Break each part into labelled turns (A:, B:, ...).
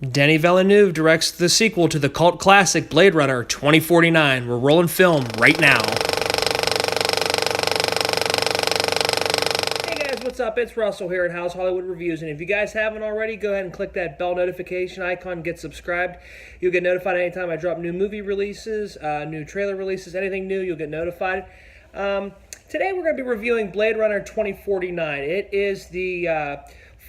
A: Denis Villeneuve directs the sequel to the cult classic Blade Runner 2049. We're rolling film right now. Hey guys, what's up? It's Russell here at Howell's Hollywood Reviews, and if you guys haven't already, go ahead and click that bell notification icon, get subscribed. You'll get notified anytime I drop new movie releases, new trailer releases, anything new, you'll get notified. Today we're going to be reviewing Blade Runner 2049. It is the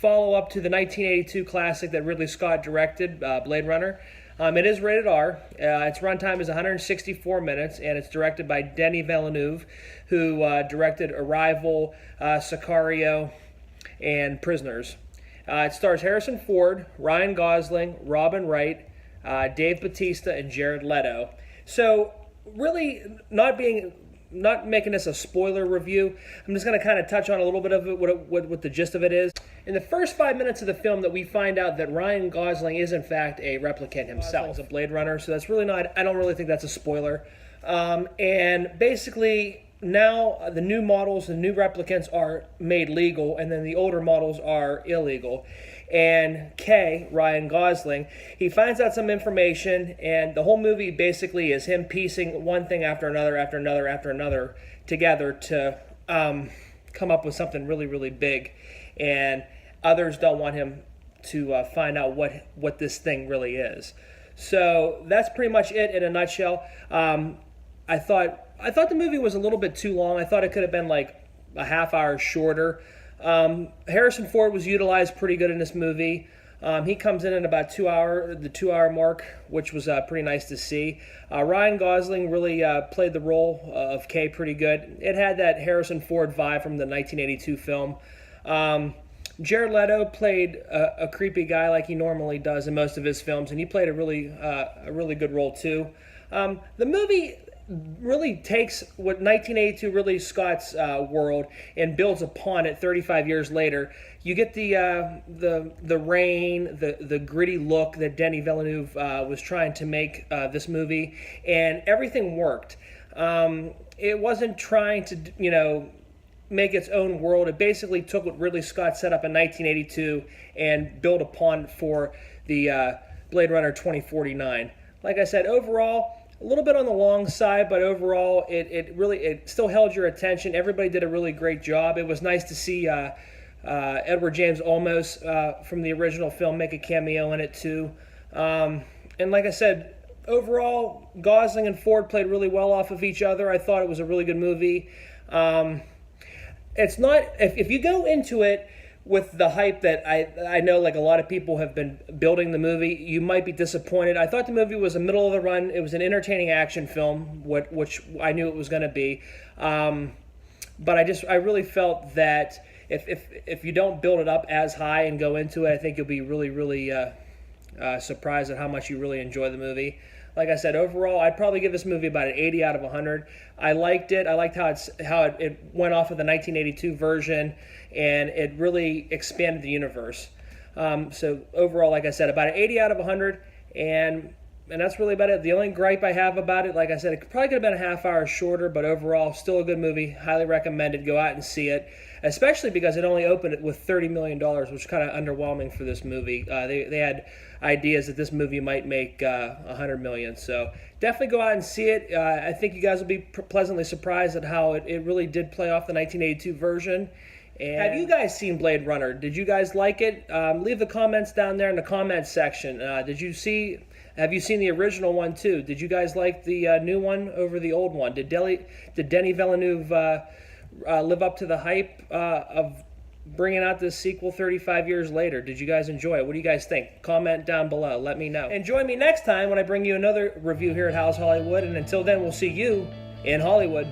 A: follow-up to the 1982 classic that Ridley Scott directed, Blade Runner. It is rated R. Its runtime is 164 minutes, and it's directed by Denis Villeneuve, who directed Arrival, Sicario, and Prisoners. It stars Harrison Ford, Ryan Gosling, Robin Wright, Dave Bautista, and Jared Leto. So, really, not making this a spoiler review, I'm just going to kind of touch on a little bit of it, what the gist of it is. In the first 5 minutes of the film that we find out that Ryan Gosling is in fact a replicant himself, a Blade Runner, so that's really not, I don't really think that's a spoiler. And basically, now the new models, the new replicants are made legal, and then the older models are illegal. And Ryan Gosling, he finds out some information, and the whole movie basically is him piecing one thing after another together to come up with something really, really big. And others don't want him to find out what this thing really is. So that's pretty much it in a nutshell. I thought the movie was a little bit too long. I thought it could have been like a half hour shorter. Harrison Ford was utilized pretty good in this movie. He comes in at about the 2 hour mark, which was pretty nice to see. Ryan Gosling really played the role of K pretty good. It had that Harrison Ford vibe from the 1982 film. Jared Leto played a creepy guy like he normally does in most of his films, and he played a really good role too. The movie really takes what 1982 Ridley Scott's world and builds upon it 35 years later. You get the rain, the gritty look that Denis Villeneuve was trying to make this movie, and everything worked. It wasn't trying to, make its own world. It basically took what Ridley Scott set up in 1982 and built upon for the Blade Runner 2049. Like I said, overall, a little bit on the long side, but overall, it still held your attention. Everybody did a really great job. It was nice to see Edward James Olmos from the original film make a cameo in it too. And like I said, overall, Gosling and Ford played really well off of each other. I thought it was a really good movie. It's not, if you go into it with the hype that I know like a lot of people have been building the movie, you might be disappointed. I thought the movie was a middle of the run. It was an entertaining action film, which I knew it was going to be. But I really felt that if you don't build it up as high and go into it, I think you'll be really, really surprised at how much you really enjoy the movie. Like I said, overall, I'd probably give this movie about an 80 out of 100. I liked it. I liked how it went off of the 1982 version, and it really expanded the universe. So overall, like I said, about an 80 out of 100, and that's really about it. The only gripe I have about it, like I said, it probably could have been a half hour shorter, but overall, still a good movie. Highly recommended. Go out and see it, especially because it only opened with $30 million, which is kind of underwhelming for this movie. They had ideas that this movie might make $100 million, so definitely go out and see it. I think you guys will be pleasantly surprised at how it really did play off the 1982 version. And have you guys seen Blade Runner? Did you guys like it? Leave the comments down there in the comments section. Have you seen the original one too? Did you guys like the new one over the old one? Did Denis Villeneuve live up to the hype of bringing out this sequel 35 years later? Did you guys enjoy it? What do you guys think? Comment down below. Let me know. And join me next time when I bring you another review here at Howell's Hollywood. And until then, we'll see you in Hollywood.